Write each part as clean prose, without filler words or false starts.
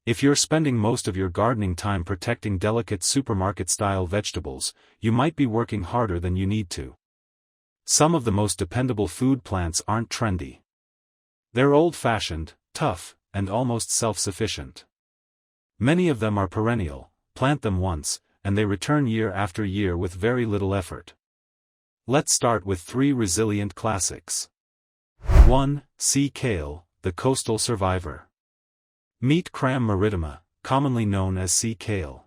If you're spending most of your gardening time protecting delicate supermarket-style vegetables, you might be working harder than you need to. Some of the most dependable food plants aren't trendy. They're old-fashioned, tough, and almost self-sufficient. Many of them are perennial, plant them once, and they return year after year with very little effort. Let's start with 3 resilient classics. 1. Sea kale, the coastal survivor. Meet Cram marittima, commonly known as sea kale.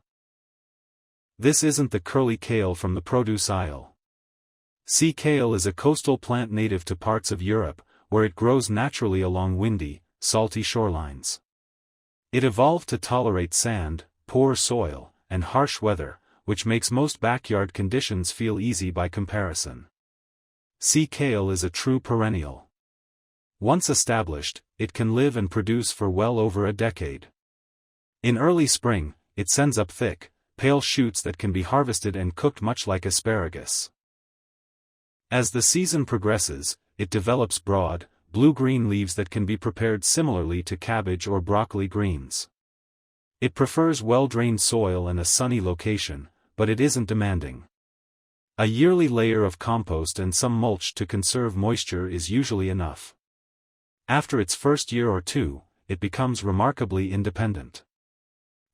This isn't the curly kale from the produce aisle. Sea kale is a coastal plant native to parts of Europe, where it grows naturally along windy, salty shorelines. It evolved to tolerate sand, poor soil, and harsh weather, which makes most backyard conditions feel easy by comparison. Sea kale is a true perennial. Once established, it can live and produce for well over a decade. In early spring, it sends up thick, pale shoots that can be harvested and cooked much like asparagus. As the season progresses, it develops broad, blue-green leaves that can be prepared similarly to cabbage or broccoli greens. It prefers well-drained soil and a sunny location, but it isn't demanding. A yearly layer of compost and some mulch to conserve moisture is usually enough. After its first year or two, it becomes remarkably independent.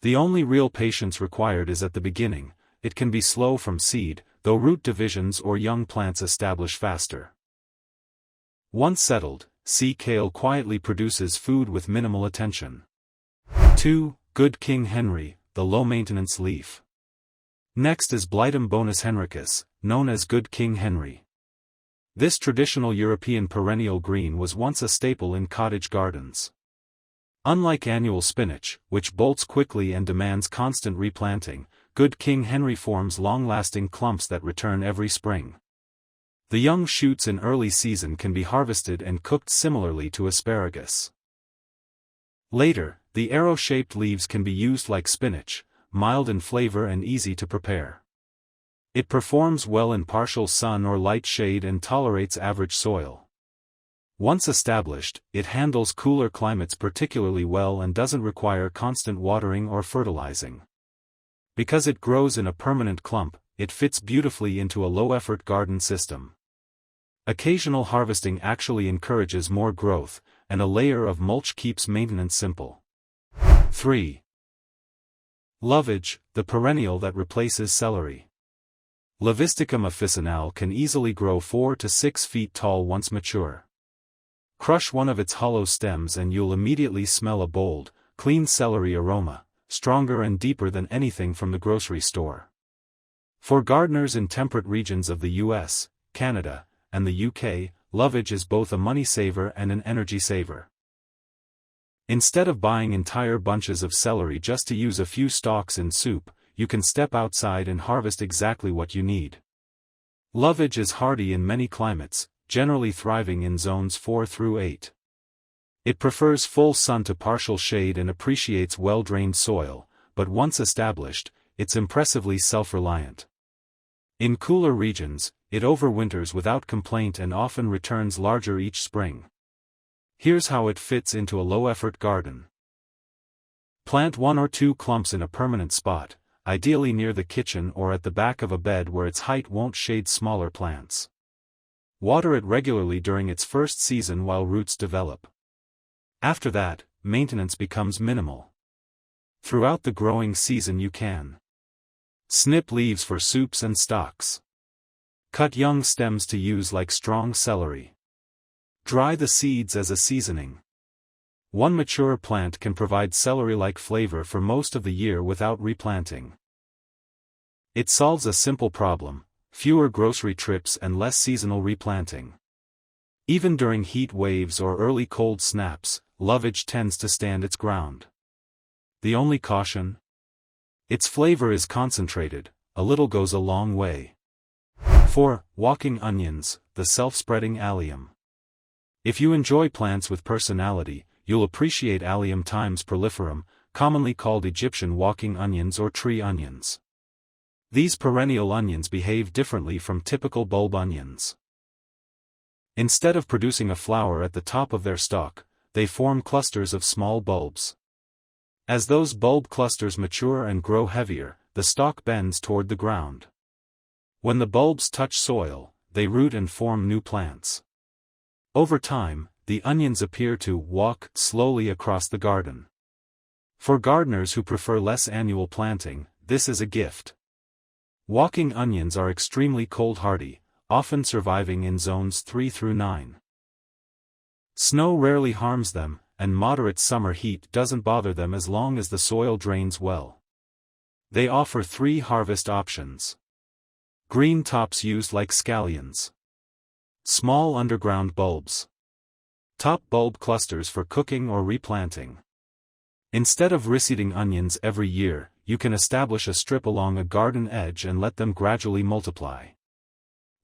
The only real patience required is at the beginning. It can be slow from seed, though root divisions or young plants establish faster. Once settled, sea kale quietly produces food with minimal attention. 2. Good King Henry, the low-maintenance leaf. Next is Blightum bonus henricus, known as Good King Henry. This traditional European perennial green was once a staple in cottage gardens. Unlike annual spinach, which bolts quickly and demands constant replanting, Good King Henry forms long-lasting clumps that return every spring. The young shoots in early season can be harvested and cooked similarly to asparagus. Later, the arrow-shaped leaves can be used like spinach, mild in flavor and easy to prepare. It performs well in partial sun or light shade and tolerates average soil. Once established, it handles cooler climates particularly well and doesn't require constant watering or fertilizing. Because it grows in a permanent clump, it fits beautifully into a low-effort garden system. Occasional harvesting actually encourages more growth, and a layer of mulch keeps maintenance simple. 3. Lovage, the perennial that replaces celery. Levisticum officinale can easily grow 4 to 6 feet tall once mature. Crush one of its hollow stems and you'll immediately smell a bold, clean celery aroma, stronger and deeper than anything from the grocery store. For gardeners in temperate regions of the US, Canada, and the UK, lovage is both a money saver and an energy saver. Instead of buying entire bunches of celery just to use a few stalks in soup, you can step outside and harvest exactly what you need. Lovage is hardy in many climates, generally thriving in zones 4 through 8. It prefers full sun to partial shade and appreciates well-drained soil, but once established, it's impressively self-reliant. In cooler regions, it overwinters without complaint and often returns larger each spring. Here's how it fits into a low-effort garden. Plant 1 or 2 clumps in a permanent spot, ideally near the kitchen or at the back of a bed where its height won't shade smaller plants. Water it regularly during its first season while roots develop. After that, maintenance becomes minimal. Throughout the growing season you can snip leaves for soups and stocks. Cut young stems to use like strong celery. Dry the seeds as a seasoning. One mature plant can provide celery-like flavor for most of the year without replanting. It solves a simple problem: fewer grocery trips and less seasonal replanting. Even during heat waves or early cold snaps, lovage tends to stand its ground. The only caution? Its flavor is concentrated, a little goes a long way. 4. Walking onions, the self-spreading allium. If you enjoy plants with personality, you'll appreciate Allium times proliferum, commonly called Egyptian walking onions or tree onions. These perennial onions behave differently from typical bulb onions. Instead of producing a flower at the top of their stalk, they form clusters of small bulbs. As those bulb clusters mature and grow heavier, the stalk bends toward the ground. When the bulbs touch soil, they root and form new plants. Over time, the onions appear to walk slowly across the garden. For gardeners who prefer less annual planting, this is a gift. Walking onions are extremely cold-hardy, often surviving in zones 3 through 9. Snow rarely harms them, and moderate summer heat doesn't bother them as long as the soil drains well. They offer 3 harvest options. Green tops used like scallions. Small underground bulbs. Top bulb clusters for cooking or replanting. Instead of reseeding onions every year, you can establish a strip along a garden edge and let them gradually multiply.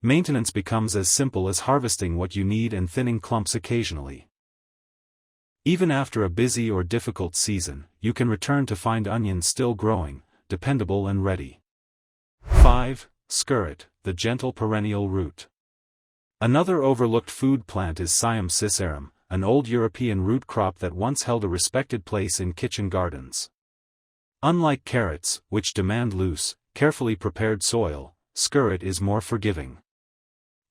Maintenance becomes as simple as harvesting what you need and thinning clumps occasionally. Even after a busy or difficult season, you can return to find onions still growing, dependable and ready. 5. Skirret, the gentle perennial root. Another overlooked food plant is Siam cicerum, an old European root crop that once held a respected place in kitchen gardens. Unlike carrots, which demand loose, carefully prepared soil, skirret is more forgiving.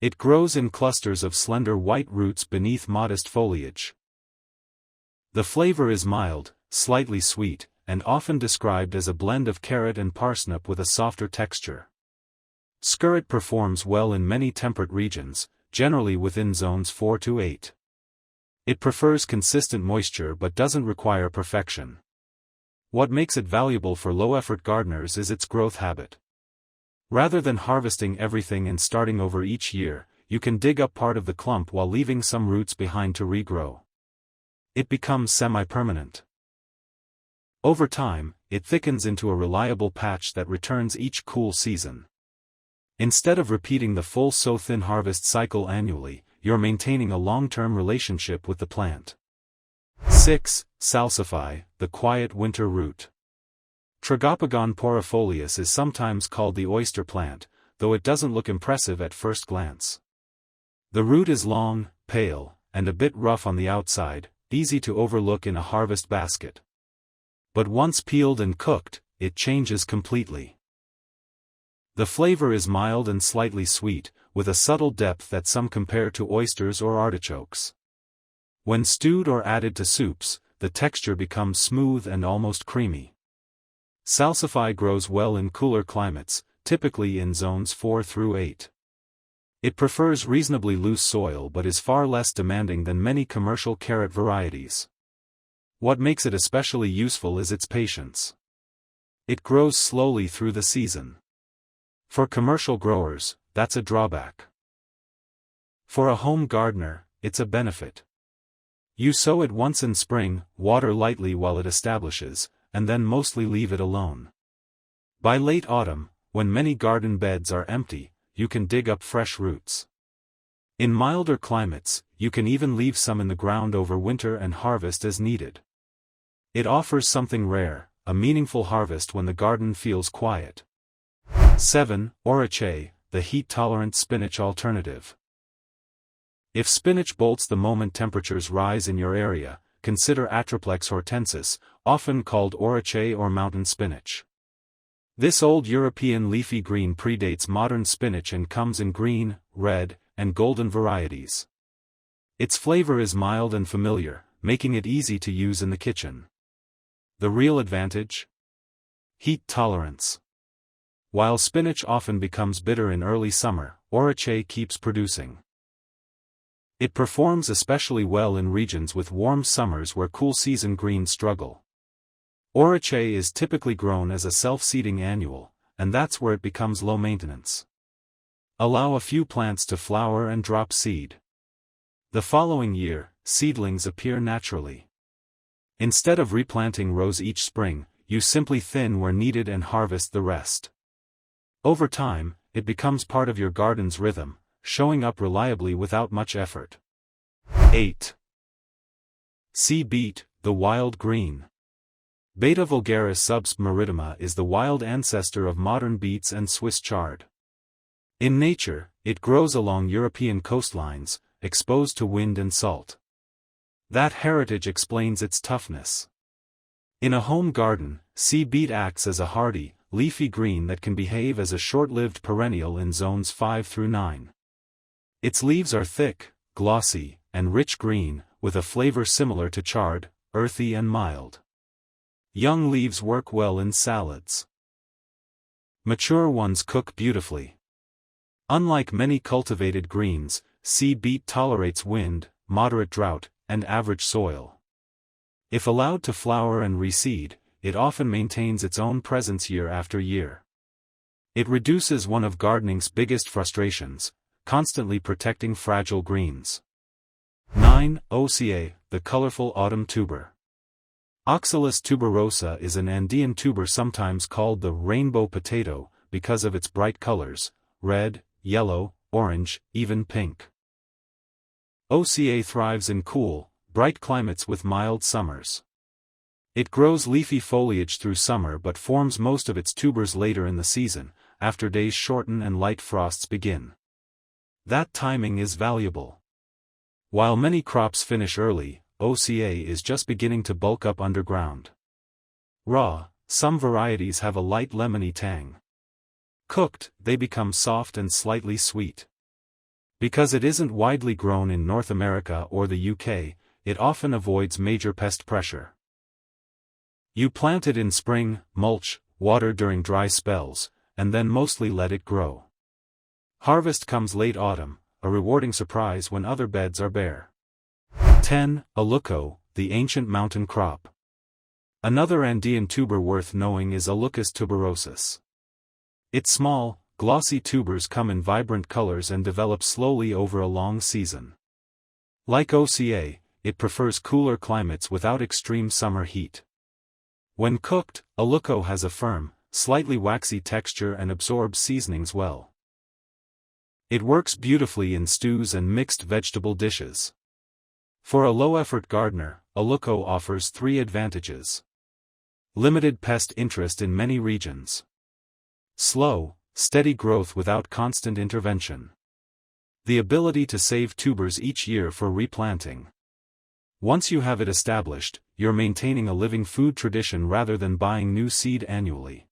It grows in clusters of slender white roots beneath modest foliage. The flavor is mild, slightly sweet, and often described as a blend of carrot and parsnip with a softer texture. Skirret performs well in many temperate regions, generally within zones 4 to 8. It prefers consistent moisture but doesn't require perfection. What makes it valuable for low-effort gardeners is its growth habit. Rather than harvesting everything and starting over each year, you can dig up part of the clump while leaving some roots behind to regrow. It becomes semi-permanent. Over time, it thickens into a reliable patch that returns each cool season. Instead of repeating the full sow-thin harvest cycle annually, you're maintaining a long-term relationship with the plant. 6. Salsify, the quiet winter root. Tragopagon porifolius is sometimes called the oyster plant, though it doesn't look impressive at first glance. The root is long, pale, and a bit rough on the outside, easy to overlook in a harvest basket. But once peeled and cooked, it changes completely. The flavor is mild and slightly sweet, with a subtle depth that some compare to oysters or artichokes. When stewed or added to soups, the texture becomes smooth and almost creamy. Salsify grows well in cooler climates, typically in zones 4 through 8. It prefers reasonably loose soil but is far less demanding than many commercial carrot varieties. What makes it especially useful is its patience. It grows slowly through the season. For commercial growers, that's a drawback. For a home gardener, it's a benefit. You sow it once in spring, water lightly while it establishes, and then mostly leave it alone. By late autumn, when many garden beds are empty, you can dig up fresh roots. In milder climates, you can even leave some in the ground over winter and harvest as needed. It offers something rare, a meaningful harvest when the garden feels quiet. 7. Oraceae, the heat-tolerant spinach alternative. If spinach bolts the moment temperatures rise in your area, consider Atriplex hortensis, often called Oraceae or mountain spinach. This old European leafy green predates modern spinach and comes in green, red, and golden varieties. Its flavor is mild and familiar, making it easy to use in the kitchen. The real advantage? Heat tolerance. While spinach often becomes bitter in early summer, Oraceae keeps producing. It performs especially well in regions with warm summers where cool season greens struggle. Oraceae is typically grown as a self-seeding annual, and that's where it becomes low maintenance. Allow a few plants to flower and drop seed. The following year, seedlings appear naturally. Instead of replanting rows each spring, you simply thin where needed and harvest the rest. Over time, it becomes part of your garden's rhythm, showing up reliably without much effort. 8. Sea beet, the wild green. Beta vulgaris subsp. Marittima is the wild ancestor of modern beets and Swiss chard. In nature, it grows along European coastlines, exposed to wind and salt. That heritage explains its toughness. In a home garden, sea beet acts as a hardy, leafy green that can behave as a short-lived perennial in zones 5 through 9. Its leaves are thick, glossy, and rich green, with a flavor similar to chard, earthy and mild. Young leaves work well in salads. Mature ones cook beautifully. Unlike many cultivated greens, sea beet tolerates wind, moderate drought, and average soil. If allowed to flower and reseed, it often maintains its own presence year after year. It reduces one of gardening's biggest frustrations, constantly protecting fragile greens. 9. Oca, the colorful autumn tuber. Oxalis tuberosa is an Andean tuber sometimes called the rainbow potato because of its bright colors: red, yellow, orange, even pink. Oca thrives in cool, bright climates with mild summers. It grows leafy foliage through summer but forms most of its tubers later in the season, after days shorten and light frosts begin. That timing is valuable. While many crops finish early, Oca is just beginning to bulk up underground. Raw, some varieties have a light lemony tang. Cooked, they become soft and slightly sweet. Because it isn't widely grown in North America or the UK, it often avoids major pest pressure. You plant it in spring, mulch, water during dry spells, and then mostly let it grow. Harvest comes late autumn, a rewarding surprise when other beds are bare. 10. Aluco, the ancient mountain crop. Another Andean tuber worth knowing is Alucus tuberosus. Its small, glossy tubers come in vibrant colors and develop slowly over a long season. Like Oca, it prefers cooler climates without extreme summer heat. When cooked, Aluco has a firm, slightly waxy texture and absorbs seasonings well. It works beautifully in stews and mixed vegetable dishes. For a low-effort gardener, Aluco offers 3 advantages. Limited pest interest in many regions. Slow, steady growth without constant intervention. The ability to save tubers each year for replanting. Once you have it established, you're maintaining a living food tradition rather than buying new seed annually.